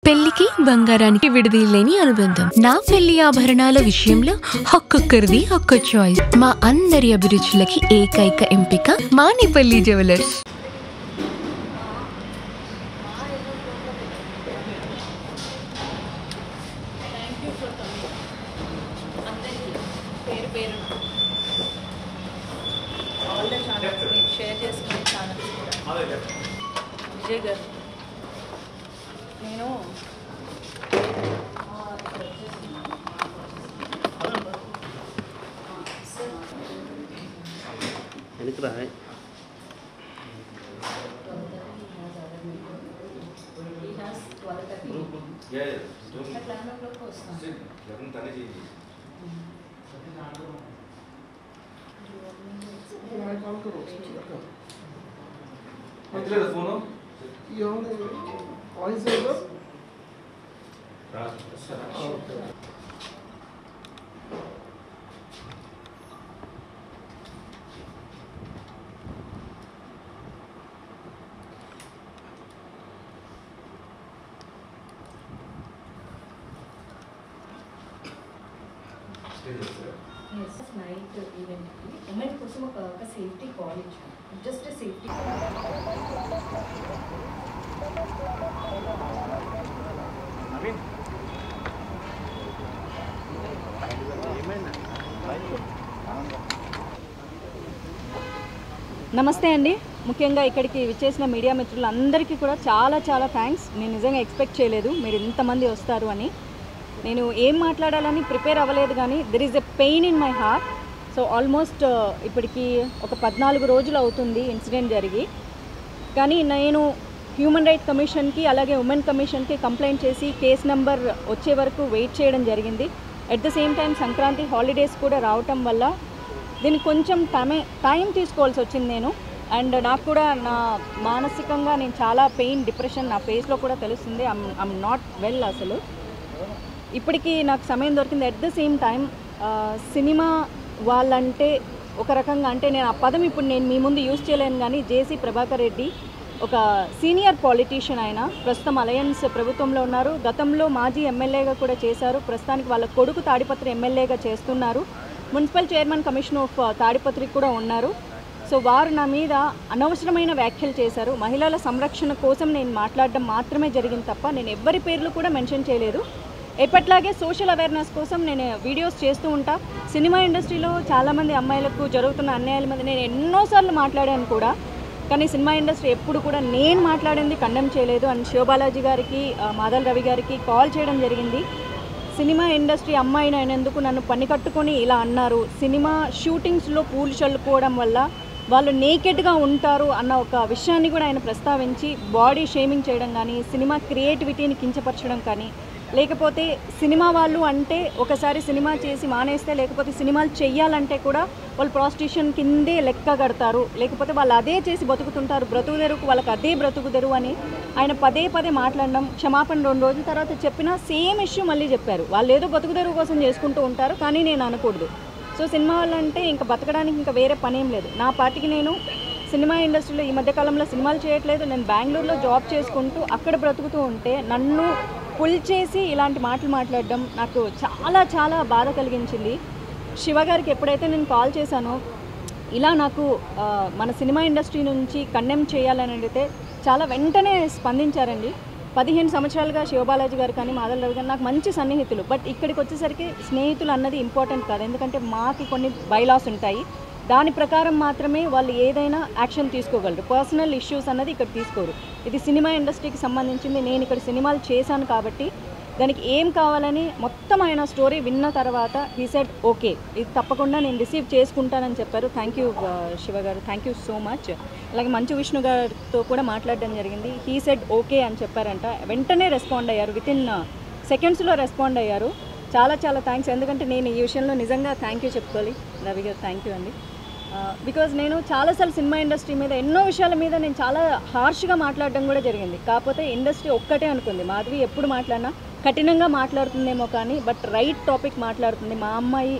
పెళ్లికి బంగారానికి విడదీయలేని అనుబంధం. నా పెళ్లి ఆభరణాల విషయంలో ఒక్కొక్కరిది ఒక్క చాయిస్. మా అందరి అభిరుచులకి ఏకైక ఎంపిక మానిపల్లి జ్యువెలర్స్. విజయ్ గారు, నేను నైట్ ఈవెంట్కి ఉమెన్ కోసం ఒక సేఫ్టీ కాల్ ఇచ్చాను. జస్ట్ సేఫ్టీ నమస్తే అండి. ముఖ్యంగా ఇక్కడికి విచ్చేసిన మీడియా మిత్రులందరికీ కూడా చాలా చాలా థ్యాంక్స్. నేను నిజంగా ఎక్స్పెక్ట్ చేయలేదు మీరు ఇంతమంది వస్తారు అని. నేను ఏం మాట్లాడాలని ప్రిపేర్ అవ్వలేదు, కానీ there is a pain in my heart. So almost ఇప్పటికి ఒక 14 రోజులు అవుతుంది ఇన్సిడెంట్ జరిగి. కానీ నేను హ్యూమన్ రైట్ కమిషన్కి అలాగే ఉమెన్ కమిషన్కి కంప్లైంట్ చేసి కేస్ నెంబర్ వచ్చే వరకు వెయిట్ చేయడం జరిగింది. At the same time Sankranti holidays కూడా రావటం వల్ల దీనికి కొంచెం టైం తీసుకోవాల్సి వచ్చింది నేను. అండ్ నాకు కూడా నా మానసికంగా నేను చాలా పెయిన్, డిప్రెషన్ నా ఫేస్లో కూడా తెలుస్తుంది. ఐమ్ నాట్ వెల్ అసలు. ఇప్పటికీ నాకు సమయం దొరికింది. At the same time cinema వాళ్ళంటే ఒక రకంగా, అంటే నేను ఆ పదం ఇప్పుడు నేను మీ ముందు యూజ్ చేయలేను, కానీ జేసీ ప్రభాకర్ రెడ్డి ఒక సీనియర్ పాలిటీషియన్. ఆయన ప్రస్తుతం అలయన్స్ ప్రభుత్వంలో ఉన్నారు. గతంలో మాజీ ఎమ్మెల్యేగా కూడా చేశారు. ప్రస్తుతానికి వాళ్ళ కొడుకు తాడిపత్రి ఎమ్మెల్యేగా చేస్తున్నారు. Municipal chairman commission of Tadipatri కూడా ఉన్నారు. సో వారు నా మీద అనవసరమైన వ్యాఖ్యలు చేశారు. మహిళల సంరక్షణ కోసం నేను మాట్లాడడం మాత్రమే జరిగింది తప్ప నేను ఎవ్వరి పేర్లు కూడా మెన్షన్ చేయలేదు. ఎప్పట్లాగే సోషల్ అవేర్నెస్ కోసం నేను వీడియోస్ చేస్తూ ఉంటా. సినిమా ఇండస్ట్రీలో చాలామంది అమ్మాయిలకు జరుగుతున్న అన్యాయాల మీద నేను ఎన్నోసార్లు మాట్లాడాను కూడా, కానీ సినిమా ఇండస్ట్రీ ఎప్పుడు కూడా నేను మాట్లాడింది కండెమ్ చేయలేదు. అండ్ శివబాలాజీ గారికి, మాదల్ రవి గారికి కాల్ చేయడం జరిగింది. సినిమా ఇండస్ట్రీ అమ్మాయిని అయినందుకు నన్ను పని కట్టుకొని ఇలా అన్నారు. సినిమా షూటింగ్స్లో పూలు చల్లుకోవడం వల్ల వాళ్ళు నేకెడ్గా ఉంటారు అన్న ఒక విషయాన్ని కూడా ఆయన ప్రస్తావించి బాడీ షేమింగ్ చేయడం కానీ, సినిమా క్రియేటివిటీని కించపరచడం కానీ, లేకపోతే సినిమా వాళ్ళు అంటే ఒకసారి సినిమా చేసి మానేస్తే, లేకపోతే సినిమాలు చెయ్యాలంటే కూడా వాళ్ళు ప్రాస్టిట్యూషన్ కిందే లెక్క కడతారు, లేకపోతే వాళ్ళు అదే చేసి బతుకుతుంటారు, బ్రతుకుదెరుకు వాళ్ళకి అదే బ్రతుకుదెరు అని ఆయన పదే పదే మాట్లాడడం. క్షమాపణ 2 రోజుల తర్వాత చెప్పినా సేమ్ ఇష్యూ మళ్ళీ చెప్పారు. వాళ్ళు ఏదో బతుకుదెరువు కోసం చేసుకుంటూ ఉంటారు, కానీ నేను అనకూడదు. సో సినిమా వాళ్ళంటే ఇంకా బతకడానికి ఇంకా వేరే పనేం లేదు. నా పార్టీకి నేను సినిమా ఇండస్ట్రీలో ఈ మధ్యకాలంలో సినిమాలు చేయట్లేదు. నేను బెంగళూరులో జాబ్ చేసుకుంటూ అక్కడ బ్రతుకుతూ ఉంటే నన్ను పుల్ చేసి ఇలాంటి మాటలు మాట్లాడడం నాకు చాలా చాలా బాధ కలిగించింది. శివ గారికి ఎప్పుడైతే నేను కాల్ చేశానో ఇలా నాకు మన సినిమా ఇండస్ట్రీ నుంచి కండెమ్ చేయాలని అడిగితే చాలా వెంటనే స్పందించారండి. 15 సంవత్సరాలుగా శివబాలాజీ గారు కానీ, మాదల్ రవి గారు నాకు మంచి సన్నిహితులు. బట్ ఇక్కడికి వచ్చేసరికి స్నేహితులు అన్నది ఇంపార్టెంట్ కాదు, ఎందుకంటే మాకు కొన్ని బైలాస్ ఉంటాయి. దాని ప్రకారం మాత్రమే వాళ్ళు ఏదైనా యాక్షన్ తీసుకోగలరు. పర్సనల్ ఇష్యూస్ అన్నది ఇక్కడ తీసుకోరు. ఇది సినిమా ఇండస్ట్రీకి సంబంధించింది. నేను ఇక్కడ సినిమాలు చేశాను కాబట్టి దానికి ఏం కావాలని మొత్తం ఆయన స్టోరీ విన్న తర్వాత హీ సెడ్ ఓకే, ఇది తప్పకుండా నేను రిసీవ్ చేసుకుంటానని చెప్పారు. థ్యాంక్ యూ శివ గారు, థ్యాంక్ యూ సో మచ్. అలాగే మంచు విష్ణు గారితో కూడా మాట్లాడడం జరిగింది. హీ సెడ్ ఓకే అని చెప్పారంట. వెంటనే రెస్పాండ్ అయ్యారు, వితిన్ సెకండ్స్లో రెస్పాండ్ అయ్యారు. చాలా చాలా థ్యాంక్స్. ఎందుకంటే నేను ఈ విషయంలో నిజంగా థ్యాంక్ యూ చెప్పుకోవాలి. రవి గారు థ్యాంక్ యూ అండి. బికాజ్ నేను చాలాసార్లు సినిమా ఇండస్ట్రీ మీద ఎన్నో విషయాల మీద నేను చాలా హార్ష్గా మాట్లాడడం కూడా జరిగింది. కాకపోతే ఇండస్ట్రీ ఒక్కటే అనుకుంది, మాధవి ఎప్పుడు మాట్లాడినా కఠినంగా మాట్లాడుతుందేమో కానీ బట్ రైట్ టాపిక్ మాట్లాడుతుంది మా అమ్మాయి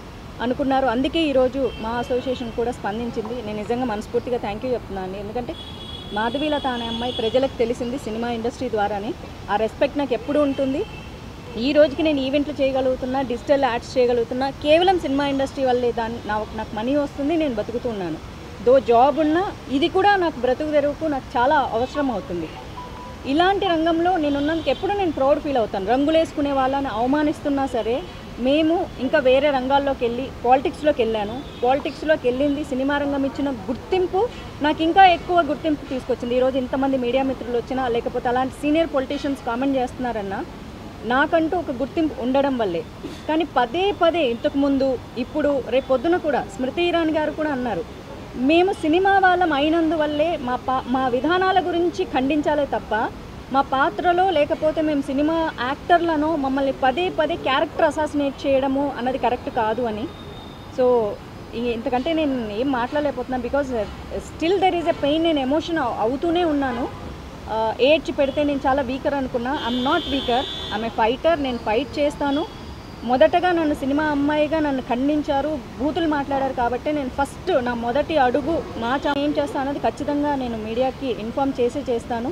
అనుకున్నారు. అందుకే ఈరోజు మా అసోసియేషన్ కూడా స్పందించింది. నేను నిజంగా మనస్ఫూర్తిగా థ్యాంక్ యూ చెప్తున్నాను. ఎందుకంటే మాధవీలత అనే అమ్మాయి ప్రజలకు తెలిసింది సినిమా ఇండస్ట్రీ ద్వారానే. ఆ రెస్పెక్ట్ నాకు ఎప్పుడు ఉంటుంది. ఈ రోజుకి నేను ఈవెంట్లు చేయగలుగుతున్నా, డిజిటల్ యాడ్స్ చేయగలుగుతున్నా, కేవలం సినిమా ఇండస్ట్రీ వల్లే. నాకు మనీ వస్తుంది, నేను బతుకుతున్నాను. దో జాబ్ ఉన్నా ఇది కూడా నాకు బ్రతుకు తెరువుకు నాకు చాలా అవసరం అవుతుంది. ఇలాంటి రంగంలో నేనున్నందుకు ఎప్పుడు నేను ప్రౌడ్ ఫీల్ అవుతాను. రంగులేసుకునే వాళ్ళని అవమానిస్తున్నా సరే, మేము ఇంకా వేరే రంగాల్లోకి వెళ్ళి పాలిటిక్స్లోకి వెళ్ళాను. పాలిటిక్స్లోకి వెళ్ళింది సినిమా రంగం ఇచ్చిన గుర్తింపు నాకు ఇంకా ఎక్కువ గుర్తింపు తీసుకొచ్చింది. ఈరోజు ఇంతమంది మీడియా మిత్రులు వచ్చినా, లేకపోతే అలాంటి సీనియర్ పొలిటీషియన్స్ కామెంట్ చేస్తున్నారన్నా, నాకంటూ ఒక గుర్తింపు ఉండడం వల్లే. కానీ పదే పదే ఇంతకుముందు, ఇప్పుడు, రేపు పొద్దున కూడా స్మృతి ఇరానీ గారు కూడా అన్నారు, మేము సినిమా వాళ్ళం అయినందువల్లే మా విధానాల గురించి ఖండించాలే తప్ప మా పాత్రలో, లేకపోతే మేము సినిమా యాక్టర్లను మమ్మల్ని పదే పదే క్యారెక్టర్ అసాసినేట్ చేయడము అన్నది కరెక్ట్ కాదు అని. సో ఇంతకంటే నేను ఏం మాట్లాడలేకపోతున్నాను. Because still there is a pain. నేను ఎమోషన్ అవుతూనే ఉన్నాను. ఏడ్చి పెడితే నేను చాలా వీకర్ అనుకున్నా. I'm not weaker, I'm a fighter. నేను ఫైట్ చేస్తాను. మొదటగా నన్ను సినిమా అమ్మాయిగా నన్ను ఖండించారు, బూతులు మాట్లాడారు కాబట్టి నేను ఫస్ట్ నా మొదటి అడుగు ఏం చేస్తాను అన్నది ఖచ్చితంగా నేను మీడియాకి ఇన్ఫామ్ చేస్తాను.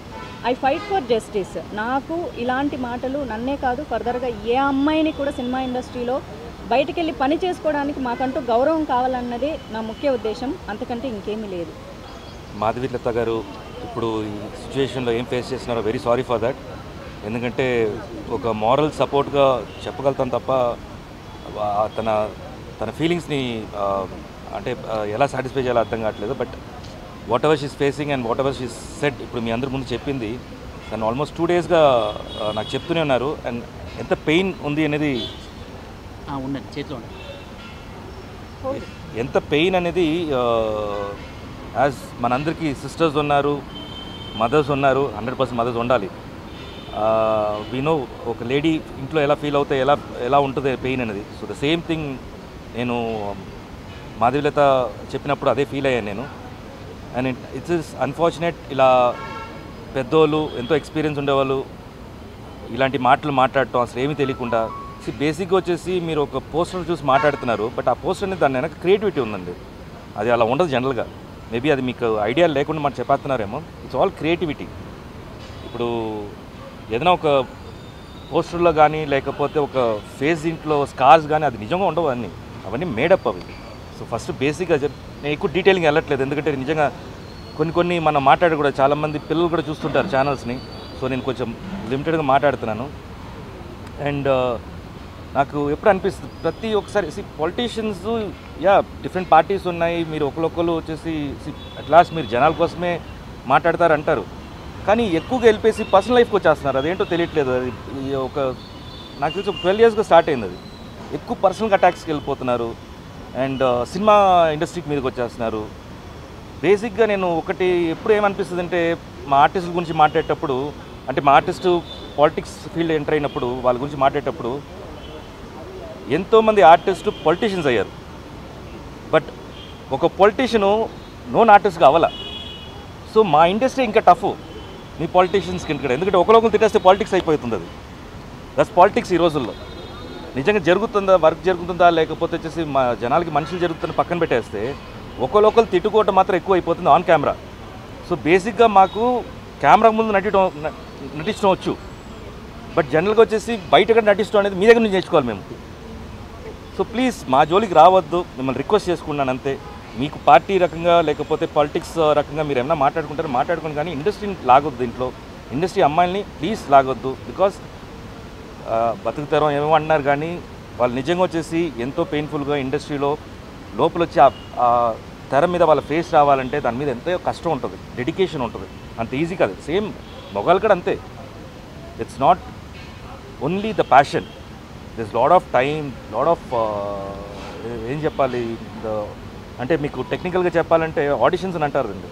I fight for justice. నాకు ఇలాంటి మాటలు నన్నే కాదు, ఫర్దర్గా ఏ అమ్మాయిని కూడా సినిమా ఇండస్ట్రీలో బయటికి వెళ్ళి పని చేసుకోవడానికి మాకంటూ గౌరవం కావాలన్నదే నా ముఖ్య ఉద్దేశం. అంతకంటే ఇంకేమీ లేదు. మాధవీలత గారు ఇప్పుడు ఈ సిచ్యువేషన్లో ఏం ఫేస్ చేస్తున్నారో వెరీ సారీ ఫర్ దట్. ఎందుకంటే ఒక మారల్ సపోర్ట్గా చెప్పగలుగుతాను తప్ప తన ఫీలింగ్స్ని అంటే ఎలా సాటిస్ఫై చేయాలో అర్థం కావట్లేదు. But what ever she's facing and what ever she's said, ఇప్పుడు మీ అందరి ముందు చెప్పింది. తను ఆల్మోస్ట్ 2 డేస్గా నాకు చెప్తూనే ఉన్నారు. అండ్ ఎంత పెయిన్ ఉంది అనేది, ఉండండి చేతిలో ఎంత పెయిన్ అనేది, యాజ్ మనందరికీ సిస్టర్స్ ఉన్నారు, మదర్స్ ఉన్నారు, 100% మదర్స్ ఉండాలి. వీ నో ఒక లేడీ ఇంట్లో ఎలా ఫీల్ అవుతే ఎలా ఉంటుంది పెయిన్ అనేది. సో ద సేమ్ థింగ్ నేను మాధవీలత చెప్పినప్పుడు అదే ఫీల్ అయ్యాను నేను. అండ్ ఇట్స్ ఇస్ అన్ఫార్చునేట్, ఇలా పెద్దోళ్ళు ఎంతో ఎక్స్పీరియన్స్ ఉండేవాళ్ళు ఇలాంటి మాటలు మాట్లాడటం అసలు ఏమీ తెలియకుండా. బేసిక్గా వచ్చేసి మీరు ఒక పోస్టర్ చూసి మాట్లాడుతున్నారు, బట్ ఆ పోస్టర్ అనేది దాని వెనక క్రియేటివిటీ ఉందండి. అది అలా ఉండదు జనరల్గా. మేబీ అది మీకు ఐడియా లేకుండా మనం చెప్పేస్తున్నారేమో. It's all creativity. ఇప్పుడు ఏదైనా ఒక పోస్టర్లో కానీ, లేకపోతే ఒక ఫేస్ ఇంట్లో స్కార్స్ కానీ, అది నిజంగా ఉండవు. అవన్నీ మేడప్ అవి. సో ఫస్ట్ బేసిక్గా నేను ఎక్కువ డీటెయిలింగ్ వెళ్ళట్లేదు, ఎందుకంటే నిజంగా కొన్ని మనం మాట్లాడి కూడా చాలామంది పిల్లలు కూడా చూస్తుంటారు ఛానల్స్ని. సో నేను కొంచెం లిమిటెడ్గా మాట్లాడుతున్నాను. అండ్ నాకు ఎప్పుడు అనిపిస్తుంది ప్రతి ఒక్కసారి పొలిటీషియన్స్ డిఫరెంట్ పార్టీస్ ఉన్నాయి, మీరు ఒకరు వచ్చేసి అట్ లాస్ట్ మీరు జనాల కోసమే మాట్లాడతారంటారు, కానీ ఎక్కువగా వెళ్ళిపోయి పర్సనల్ లైఫ్కి వచ్చేస్తున్నారు. అదేంటో తెలియట్లేదు. అది ఒక నాకు తెలిసి 12 yearsగా స్టార్ట్ అయింది. అది ఎక్కువ పర్సనల్ అటాక్స్కి వెళ్ళిపోతున్నారు. అండ్ సినిమా ఇండస్ట్రీకి మీదకి వచ్చేస్తున్నారు. బేసిక్గా నేను ఒకటి ఎప్పుడు ఏమనిపిస్తుంది అంటే, మా ఆర్టిస్టుల గురించి మాట్లాడేటప్పుడు, అంటే మా ఆర్టిస్టు పాలిటిక్స్ ఫీల్డ్ ఎంటర్ అయినప్పుడు వాళ్ళ గురించి మాట్లాడేటప్పుడు ఎంతోమంది ఆర్టిస్టు పొలిటీషియన్స్ అయ్యారు. బట్ ఒక పొలిటీషియను నోన్ ఆర్టిస్ట్గా అవ్వాల. సో మా ఇండస్ట్రీ ఇంకా టఫ్ మీ పాలిటీషియన్స్కి ఇక్కడ, ఎందుకంటే ఒకరికొకరు తిట్టేస్తే పాలిటిక్స్ అయిపోతుంది. అది దట్స్ పాలిటిక్స్ ఈ రోజుల్లో. నిజంగా జరుగుతుందా, వర్క్ జరుగుతుందా, లేకపోతే వచ్చేసి మా జనాలకి మనుషులు జరుగుతుందని పక్కన పెట్టేస్తే ఒకరు తిట్టుకోవటం మాత్రం ఎక్కువ అయిపోతుంది ఆన్ కెమెరా. సో బేసిక్గా మాకు కెమెరా ముందు నటించడం వచ్చు, బట్ జనరల్గా వచ్చేసి బయట కూడా నటించడం అనేది మీ దగ్గర నుంచి నేర్చుకోవాలి మేము. సో ప్లీజ్ మా జోలికి రావద్దు, మిమ్మల్ని రిక్వెస్ట్ చేసుకున్నాను అంతే. మీకు పార్టీ రకంగా లేకపోతే పాలిటిక్స్ రకంగా మీరు ఏమైనా మాట్లాడుకోండి, కానీ ఇండస్ట్రీని లాగొద్దు. దీంట్లో ఇండస్ట్రీ అమ్మాయిల్ని ప్లీజ్ లాగొద్దు. బికాస్ బతుకుతారో ఏమో అంటున్నారు, కానీ వాళ్ళు నిజంగా వచ్చేసి ఎంతో పెయిన్ఫుల్గా ఇండస్ట్రీలో లోపల వచ్చి ఆ తెర మీద వాళ్ళ ఫేస్ రావాలంటే దాని మీద ఎంతో కష్టం ఉంటుంది, డెడికేషన్ ఉంటుంది. అంత ఈజీ కాదు. సేమ్ మొగాలు కూడా అంతే. It's not only the passion, this lot of time, lot of ఏం చెప్పాలి, అంటే మీకు టెక్నికల్గా చెప్పాలంటే ఆడిషన్స్ అని అంటారు అండి.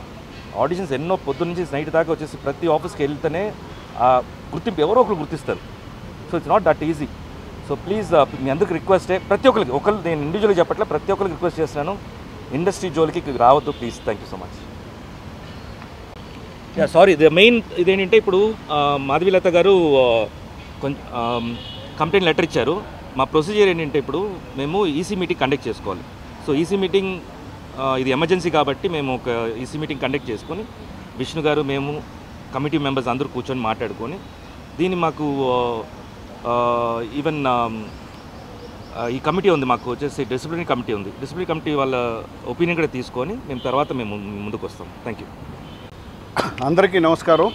ఆడిషన్స్ ఎన్నో పొద్దు నుంచి నైట్ దాకా వచ్చేసి ప్రతి ఆఫీస్కి వెళ్తేనే ఆ గుర్తింపు ఎవరో ఒకరు గుర్తిస్తారు. So it's not that easy. So please మీ అందరికి రిక్వెస్టే, ప్రతి ఒక్కరికి, నేను ఇండివిజువల్గా చెప్పట్లే, ప్రతి ఒక్కరికి రిక్వెస్ట్ చేస్తున్నాను, ఇండస్ట్రీ జోలికి రావద్దు please. Thank you so much. Sorry, the main ఇదేంటంటే ఇప్పుడు మాధవీలత గారు కొంచెం కంప్లైంట్ లెటర్ ఇచ్చారు. మా ప్రొసీజర్ ఏంటంటే ఇప్పుడు మేము ఈసీ మీటింగ్ కండక్ట్ చేసుకోవాలి. సో ఈసీ మీటింగ్ ఇది ఎమర్జెన్సీ కాబట్టి మేము ఒక ఈసీ మీటింగ్ కండక్ట్ చేసుకొని విష్ణు గారు మేము కమిటీ మెంబర్స్ అందరూ కూర్చొని మాట్లాడుకొని దీన్ని మాకు ఈవెన్ ఈ కమిటీ ఉంది, మాకు వచ్చేసి డిసిప్లినరీ కమిటీ ఉంది. డిసిప్లినరీ కమిటీ వాళ్ళ ఒపీనియన్ కూడా తీసుకొని మేము ముందుకు వస్తాం. Thank you. అందరికీ నమస్కారం.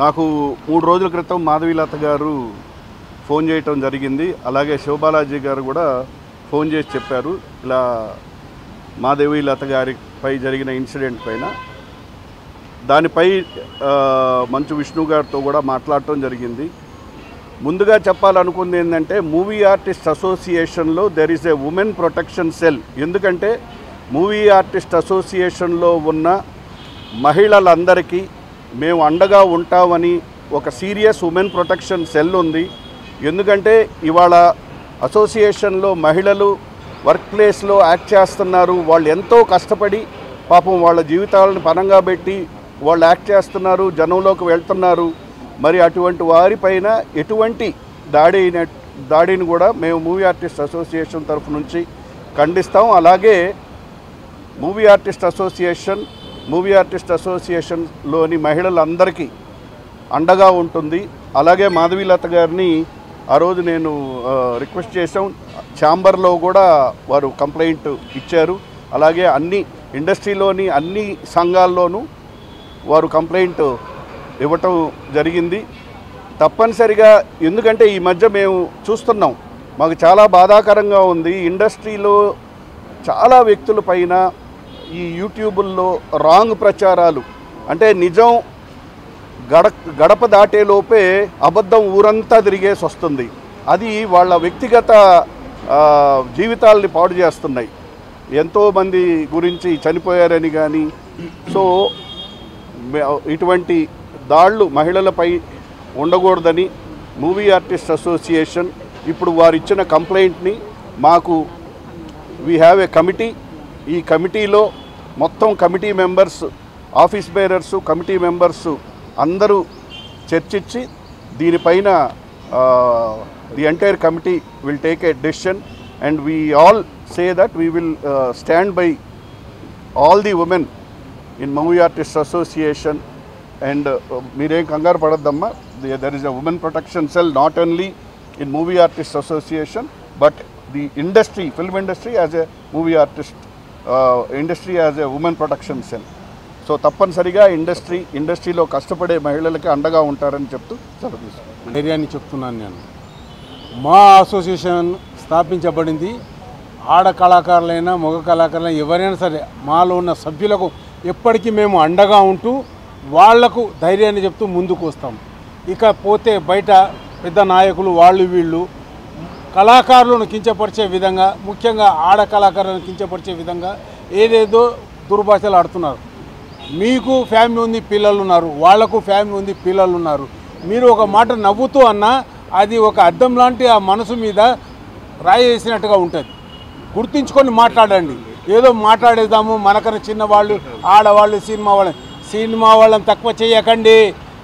నాకు 3 రోజుల క్రితం మాధవీలత గారు ఫోన్ చేయటం జరిగింది. అలాగే శివబాలాజీ గారు కూడా ఫోన్ చేసి చెప్పారు ఇలా మాధవీలత గారిపై జరిగిన ఇన్సిడెంట్ పైన. దానిపై మంచు విష్ణు గారితో కూడా మాట్లాడటం జరిగింది. ముందుగా చెప్పాలనుకుంది ఏంటంటే మూవీ ఆర్టిస్ట్ అసోసియేషన్లో there is a women protection cell. ఎందుకంటే మూవీ ఆర్టిస్ట్ అసోసియేషన్లో ఉన్న మహిళలందరికీ మేము అండగా ఉంటామని ఒక సీరియస్ ఉమెన్ ప్రొటెక్షన్ సెల్ ఉంది. ఎందుకంటే ఇవాళ అసోసియేషన్లో మహిళలు వర్క్ ప్లేస్లో యాక్ట్ చేస్తున్నారు. వాళ్ళు ఎంతో కష్టపడి పాపం వాళ్ళ జీవితాలను పణంగా పెట్టి వాళ్ళు యాక్ట్ చేస్తున్నారు, జనంలోకి వెళ్తున్నారు. మరి అటువంటి వారిపైన ఎటువంటి దాడిని కూడా మేము మూవీ ఆర్టిస్ట్ అసోసియేషన్ తరఫు నుంచి ఖండిస్తాం. అలాగే మూవీ ఆర్టిస్ట్ అసోసియేషన్లోని మహిళలందరికీ అండగా ఉంటుంది. అలాగే మాధవీలత గారిని ఆ రోజు నేను రిక్వెస్ట్ చేసాం. ఛాంబర్లో కూడా వారు కంప్లైంట్ ఇచ్చారు. అలాగే ఇండస్ట్రీలోని అన్ని సంఘాల్లోనూ వారు కంప్లైంట్ ఇవ్వటం జరిగింది. తప్పనిసరిగా ఎందుకంటే ఈ మధ్య మేము చూస్తున్నాం, మాకు చాలా బాధాకరంగా ఉంది. ఇండస్ట్రీలో చాలా వ్యక్తుల పైన ఈ యూట్యూబుల్లో రాంగ్ ప్రచారాలు, అంటే నిజం గడప దాటేలోపే అబద్ధం ఊరంతా తిరిగేసి వస్తుంది. అది వాళ్ళ వ్యక్తిగత జీవితాలని పాడు చేస్తున్నాయి. ఎంతోమంది గురించి చనిపోయారని కానీ. సో ఇటువంటి దాళ్ళు మహిళలపై ఉండకూడదని మూవీ ఆర్టిస్ట్ అసోసియేషన్ ఇప్పుడు వారు ఇచ్చిన కంప్లైంట్ని మాకు వీ హ్యావ్ ఏ కమిటీ. ఈ కమిటీలో మొత్తం committee members, office bearers, committee members అందరూ చర్చించి దీనిపైన the entire committee will take a decision and we all say that we will stand by all the women in movie artist association. And మీరేం కంగారు పడద్దమ్మా, there is a women protection cell not only in movie artist association but the industry, film industry as a movie artist industry as a women protection cell. So తప్పనిసరిగా ఇండస్ట్రీలో కష్టపడే మహిళలకి అండగా ఉంటారని చెప్తూ సెలవు తీసుకుంటాను. ధైర్యాన్ని చెప్తున్నాను నేను. మా అసోసియేషన్ స్థాపించబడింది ఆడ కళాకారులైనా మగ కళాకారులైనా ఎవరైనా సరే మాలో ఉన్న సభ్యులకు ఎప్పటికీ మేము అండగా ఉంటూ వాళ్లకు ధైర్యాన్ని చెప్తూ ముందుకు వస్తాం. ఇకపోతే బయట పెద్ద నాయకులు వాళ్ళు వీళ్ళు కళాకారులను కించపరిచే విధంగా, ముఖ్యంగా ఆడ కళాకారులను కించపరిచే విధంగా ఏదేదో దుర్భాషలు ఆడుతున్నారు. మీకు ఫ్యామిలీ ఉంది, పిల్లలు ఉన్నారు, వాళ్లకు ఫ్యామిలీ ఉంది, పిల్లలు ఉన్నారు. మీరు ఒక మాట నవ్వుతూ అన్నా అది ఒక అద్దం లాంటి ఆ మనసు మీద రాయి వేసినట్టుగా ఉంటుంది. గుర్తించుకొని మాట్లాడండి. ఏదో మాట్లాడేద్దాము, మనకన్నా చిన్నవాళ్ళు, ఆడవాళ్ళు, సినిమా వాళ్ళని తక్కువ చేయకండి.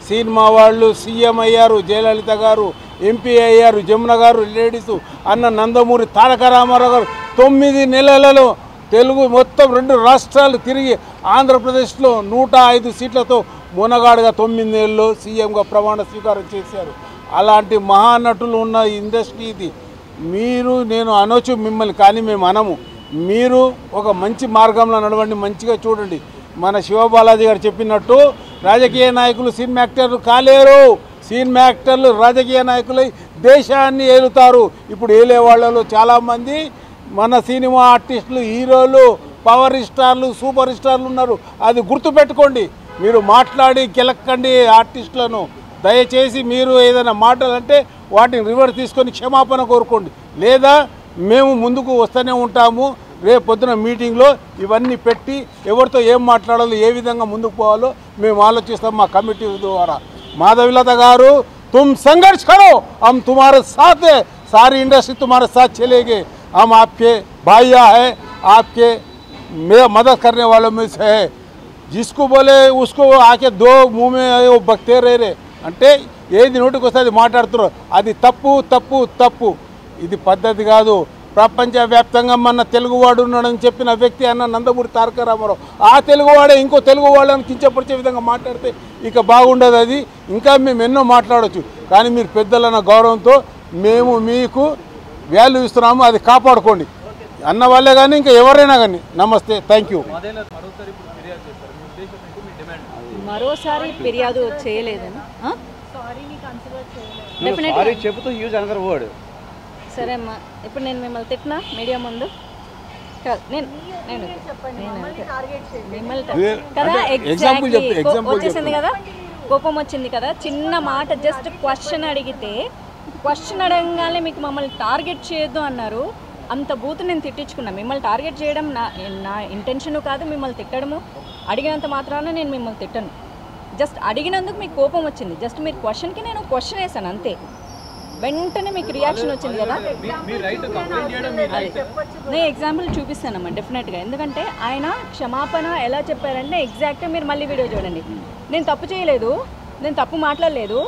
సినిమా వాళ్ళు సీఎం అయ్యారు, జయలలిత గారు ఎంపీ అయ్యారు, జమున గారు లేడీసు, అన్న నందమూరి తారక రామారావు గారు 9 నెలలలో తెలుగు మొత్తం 2 రాష్ట్రాలు తిరిగి ఆంధ్రప్రదేశ్లో 105 సీట్లతో మునగాడుగా 9 నెలల్లో సీఎంగా ప్రమాణ స్వీకారం చేశారు. అలాంటి మహానటులు ఉన్న ఇండస్ట్రీ ఇది. మీరు నేను అనొచ్చు మిమ్మల్ని, కానీ మేము అనము. మీరు ఒక మంచి మార్గంలో నడవండి, మంచిగా చూడండి. మన శివబాలాజీ గారు చెప్పినట్టు రాజకీయ నాయకులు సినిమా యాక్టర్లు కాలేరు. సినిమా యాక్టర్లు రాజకీయ నాయకులు దేశాన్ని ఏలుతారు. ఇప్పుడు ఏలే వాళ్ళలో చాలామంది మన సినిమా ఆర్టిస్టులు, హీరోలు, పవర్ స్టార్లు, సూపర్ స్టార్లు ఉన్నారు. అది గుర్తుపెట్టుకోండి. మీరు మాట్లాడి గెలక్కండి ఆర్టిస్టులను. దయచేసి మీరు ఏదైనా మాటలంటే వాటిని రివర్స్ తీసుకొని క్షమాపణ కోరుకోండి. లేదా మేము ముందుకు వస్తూనే ఉంటాము. రేపు పొద్దున మీటింగ్లో ఇవన్నీ పెట్టి ఎవరితో ఏం మాట్లాడాలో, ఏ విధంగా ముందుకు పోవాలో మేము ఆలోచిస్తాం మా కమిటీ ద్వారా. మాధవీలత గారు, तुम संघर्ष करो, हम तुम्हारे साथ है, सारी इंडस्ट्री तुम्हारे साथ चलेगी. हम आपके भाइया है, आपके मदद करने वालों में से है. जिसको बोले उसको आके 2 मुँह में वो बकते रहे అంటే ఏది నోటికి వస్తే అది మాట్లాడుతున్నారు. అది తప్పు తప్పు తప్పు. ఇది పద్ధతి కాదు. ప్రపంచవ్యాప్తంగా మన తెలుగువాడు ఉన్నాడని చెప్పిన వ్యక్తి అన్న నందమూరి తారక రామారావు. ఆ తెలుగువాడే ఇంకో తెలుగు వాళ్ళని కించపరిచే విధంగా మాట్లాడితే ఇక బాగుండదు. అది ఇంకా మేము ఎన్నో మాట్లాడవచ్చు, కానీ మీరు పెద్దలన్న గౌరవంతో మేము మీకు వాల్యూ ఇస్తున్నాము, అది కాపాడుకోండి అన్న వాళ్ళే కానీ ఇంకా ఎవరైనా కానీ. నమస్తే, థ్యాంక్ యూ. మరోసారి ఫిర్యాదు చేయలేదని సరే అమ్మా. ఇప్పుడు నేను మిమ్మల్ని తిట్టినా మీడియా ముందు కాదు, నేను కదా ఎగ్జాక్ట్లీ వచ్చేసింది కదా, కోపం వచ్చింది కదా, చిన్న మాట జస్ట్ క్వశ్చన్ అడిగితే క్వశ్చన్ అడగగానే మీకు మమ్మల్ని టార్గెట్ చేయొద్దు అన్నారు. అంత బూత్ నేను తిట్టించుకున్నా. మిమ్మల్ని టార్గెట్ చేయడం నా ఇంటెన్షన్ కాదు, మిమ్మల్ని తిట్టడము. అడిగినంత మాత్రాన నేను మిమ్మల్ని తిట్టను. జస్ట్ అడిగినందుకు మీకు కోపం వచ్చింది. జస్ట్ మీరు క్వశ్చన్కి నేను క్వశ్చన్ వేసాను అంతే. వెంటనే మీకు రియాక్షన్ వచ్చింది కదా. నేను ఎగ్జాంపుల్ చూపిస్తానమ్మా డెఫినెట్గా. ఎందుకంటే ఆయన క్షమాపణ ఎలా చెప్పారంటే ఎగ్జాక్ట్గా మీరు మళ్ళీ వీడియో చూడండి. నేను తప్పు చేయలేదు, నేను తప్పు మాట్లాడలేదు,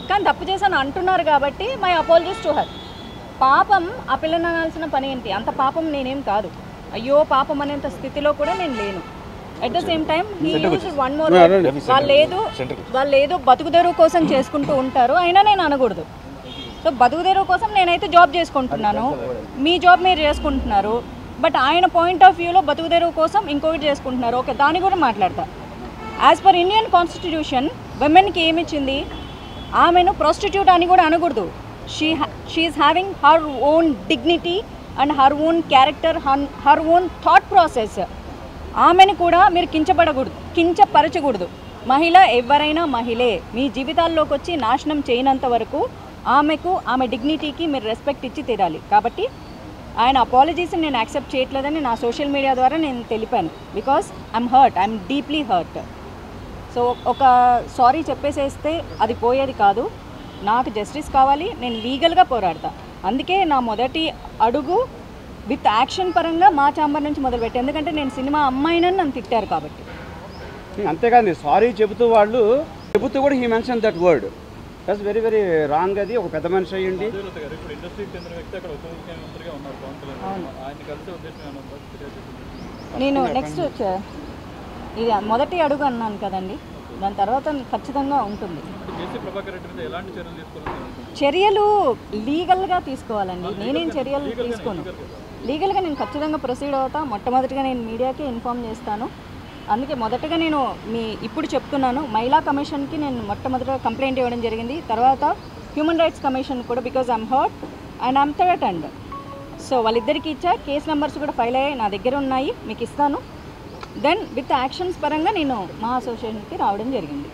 కానీ తప్పు చేశాను అంటున్నారు కాబట్టి మై అపాలజీస్ టు హర్. పాపం ఆ పిల్లని అనాల్సిన పని ఏంటి? అంత పాపం నేనేం కాదు. అయ్యో పాపం అనేంత స్థితిలో కూడా నేను లేను. At the same time he used one more, వాళ్ళు ఏదో బతుకుదెరువు కోసం చేసుకుంటూ ఉంటారు, అయినా నేను అనకూడదు. సో బతుకుదెరువు కోసం నేనైతే జాబ్ చేసుకుంటున్నాను, మీ జాబ్ మీరు చేసుకుంటున్నారు. బట్ ఆయన పాయింట్ ఆఫ్ వ్యూలో బతుకుదెరువు కోసం ఇంకొకటి చేసుకుంటున్నారు. ఓకే, దాన్ని కూడా మాట్లాడతా. యాజ్ పర్ ఇండియన్ కాన్స్టిట్యూషన్ విమెన్కి ఏమిచ్చింది? ఆమెను ప్రాస్టిట్యూట్ అని కూడా అనకూడదు. She is having her own dignity and her own character, her own thought process. ఆమెను కూడా మీరు కించపరచకూడదు. మహిళ ఎవరైనా మహిళే. మీ జీవితాల్లోకి వచ్చి నాశనం చేయనంత వరకు ఆమె డిగ్నిటీకి మీరు రెస్పెక్ట్ ఇచ్చి తీరాలి. కాబట్టి ఆయన అపాలజీస్ని నేను యాక్సెప్ట్ చేయట్లేదని నా సోషల్ మీడియా ద్వారా నేను తెలిపాను. Because I'm deeply hurt. So ఒక సారీ చెప్పేసేస్తే అది పోయేది కాదు. నాకు జస్టిస్ కావాలి, నేను లీగల్గా పోరాడతా. అందుకే నా మొదటి అడుగు విత్ యాక్షన్ పరంగా మా ఛాంబర్ నుంచి మొదలుపెట్టి. ఎందుకంటే నేను సినిమా అమ్మాయినని నన్ను తిట్టారు కాబట్టి. అంతేకాదు, సారీ చెబుతూ కూడా he mention that word. That's very very wrong. అది ఒక పెద్ద మనిషి అయ్యండి. నేను నెక్స్ట్ ఇది మొదటి అడుగు అన్నాను కదండి, దాని తర్వాత ఖచ్చితంగా ఉంటుంది. చర్యలు లీగల్గా తీసుకోవాలండి. నేనేం చర్యలు తీసుకోను. లీగల్గా నేను ఖచ్చితంగా ప్రొసీడ్ అవుతా. మొట్టమొదటిగా నేను మీడియాకి ఇన్ఫామ్ చేస్తాను. అందుకే మొదటగా నేను ఇప్పుడు చెప్తున్నాను, మహిళా కమిషన్కి నేను మొట్టమొదటిగా కంప్లైంట్ ఇవ్వడం జరిగింది. తర్వాత హ్యూమన్ రైట్స్ కమిషన్ కూడా, because I'm hurt and I'm threatened. So వాళ్ళిద్దరికి ఇచ్చా. కేస్ నెంబర్స్ కూడా ఫైల్ అయ్యాయి, నా దగ్గర ఉన్నాయి, మీకు ఇస్తాను. దెన్ విత్ యాక్షన్స్ పరంగా నేను మా అసోసియేషన్కి రావడం జరిగింది.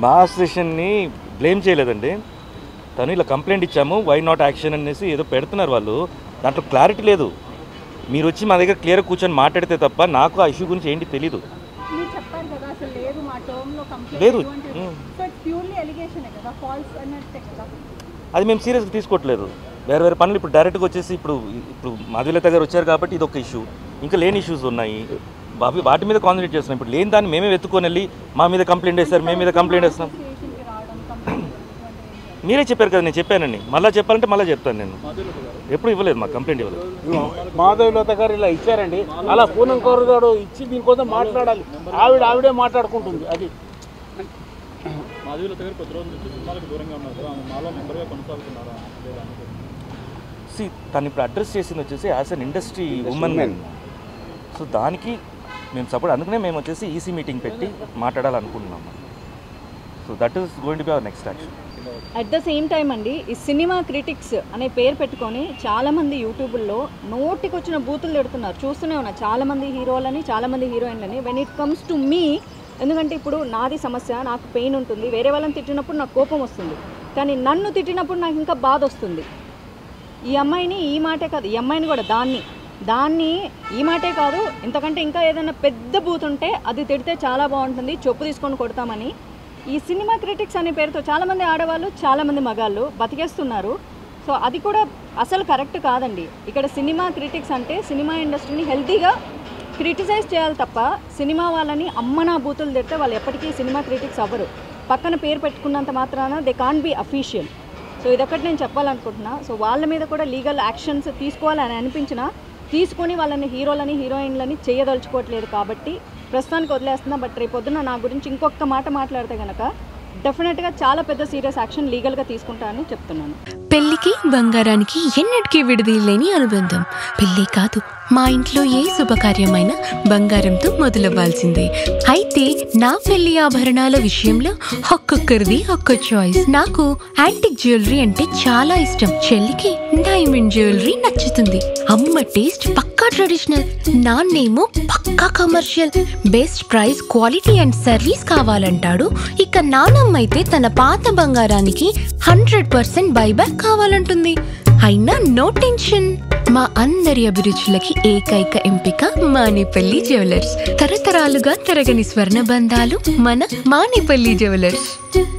మా అసోసియేషన్ని బ్లేమ్ చేయలేదండి. తను ఇలా కంప్లైంట్ ఇచ్చాము, వై నాట్ యాక్షన్ అనేసి ఏదో పెడుతున్నారు వాళ్ళు. దాంట్లో క్లారిటీ లేదు. మీరు వచ్చి మా దగ్గర క్లియర్గా కూర్చొని మాట్లాడితే తప్ప నాకు ఆ ఇష్యూ గురించి ఏంటి తెలీదు. లేదు, అది మేము సీరియస్గా తీసుకోవట్లేదు. వేరే వేరే పనులు ఇప్పుడు డైరెక్ట్గా వచ్చేసి ఇప్పుడు మాధవీలత గారు వచ్చారు కాబట్టి ఇది ఒక ఇష్యూ. ఇంకా లేని ఇష్యూస్ ఉన్నాయి, వాటి మీద కాన్సన్ట్రేట్ చేస్తున్నాం. ఇప్పుడు లేని దాన్ని మేమే వెతుక్కొని వెళ్ళి మా మీద కంప్లైంట్ వేస్తారు, మేము మీద కంప్లైంట్ వేస్తున్నాం. మీరే చెప్పారు కదా, నేను చెప్పానండి. మళ్ళీ చెప్పాలంటే మళ్ళీ చెప్తాను. నేను ఎప్పుడు ఇవ్వలేదు, మాకు కంప్లైంట్ ఇవ్వలేదు. మాధవీలత గారు ఇలా ఇచ్చారండి, అలా పూనం కౌర్ గారు ఇచ్చి దీనికోసం మాట్లాడాలి. ఆవిడే మాట్లాడుకుంటుంది. అది తను ఇప్పుడు అడ్రస్ చేసింది వచ్చేసి as an industry women. So దానికి మేము సపోర్ట్, అందుకనే మేము వచ్చేసి ఈసీ మీటింగ్ పెట్టి మాట్లాడాలనుకుంటున్నాము. So that is going to be our next action. At the same time అండి, ఈ సినిమా క్రిటిక్స్ అనే పేరు పెట్టుకొని చాలామంది యూట్యూబుల్లో నోటికి వచ్చిన బూతులు పెడుతున్నారు. చూస్తూనే ఉన్నా, చాలామంది హీరోలని, చాలామంది హీరోయిన్లని. When it comes to me, ఎందుకంటే ఇప్పుడు నాది సమస్య, నాకు పెయిన్ ఉంటుంది. వేరే వాళ్ళని తిట్టినప్పుడు నాకు కోపం వస్తుంది, కానీ నన్ను తిట్టినప్పుడు నాకు ఇంకా బాధ వస్తుంది. ఈ అమ్మాయిని ఈ మాటే కాదు, ఈ అమ్మాయిని కూడా దాన్ని ఈ మాటే కాదు, ఇంతకంటే ఇంకా ఏదైనా పెద్ద బూత్ ఉంటే అది తిడితే చాలా బాగుంటుంది, చెప్పు తీసుకొని కొడతామని ఈ సినిమా క్రిటిక్స్ అనే పేరుతో చాలామంది ఆడవాళ్ళు, చాలామంది మగాళ్ళు బతికేస్తున్నారు. సో అది కూడా అసలు కరెక్ట్ కాదండి. ఇక్కడ సినిమా క్రిటిక్స్ అంటే సినిమా ఇండస్ట్రీని హెల్తీగా క్రిటిసైజ్ చేయాలి తప్ప సినిమా వాళ్ళని అమ్మనా బూతులు తిడితే వాళ్ళు ఎప్పటికీ సినిమా క్రిటిక్స్ అవ్వరు. పక్కన పేరు పెట్టుకున్నంత మాత్రాన they can't be official. So ఇదొకటి నేను చెప్పాలనుకుంటున్నా. సో వాళ్ళ మీద కూడా లీగల్ యాక్షన్స్ తీసుకోవాలని అనిపించినా తీసుకొని వాళ్ళని హీరోలని హీరోయిన్లని చేయదలుచుకోవట్లేదు కాబట్టి ప్రస్తుతానికి వదిలేస్తున్నా. బట్ రేపొద్దున నా గురించి ఇంకొక మాట మాట్లాడితే కనుక డెఫినెట్గా చాలా పెద్ద సీరియస్ యాక్షన్ లీగల్గా తీసుకుంటానని చెప్తున్నాను. పెళ్లికి బంగారానికి ఎన్నటికీ విడదీయలేని అనుబంధం. పెళ్లి కాదు, మా ఇంట్లో ఏ శుభకార్యమైనా బంగారంతో మొదలవ్వాల్సిందే. అయితే నా పెళ్లి ఆభరణాల విషయంలో ఒక్కొక్కరిది ఒక్క చాయిస్. నాకు యాంటిక్ జ్యువెలరీ అంటే చాలా ఇష్టం. చెల్లికి డైమండ్ జ్యువెలరీ నచ్చుతుంది. అమ్మ టేస్ట్ పక్కా ట్రెడిషనల్, నాన్నేమో పక్కా commercial. Best price, quality and service కావాలంటాడు. ఇక నానమ్మ అయితే తన పాత బంగారానికి 100% బైబ్యాక్ కావాలంటుంది. అయినా నో టెన్షన్. మా అందరి అభిరుచులకి ఏకైక ఎంపిక మానేపల్లి జ్యువెలర్స్. తరతరాలుగా తరగని స్వర్ణ బంధాలు మన మానేపల్లి జ్యువెలర్స్.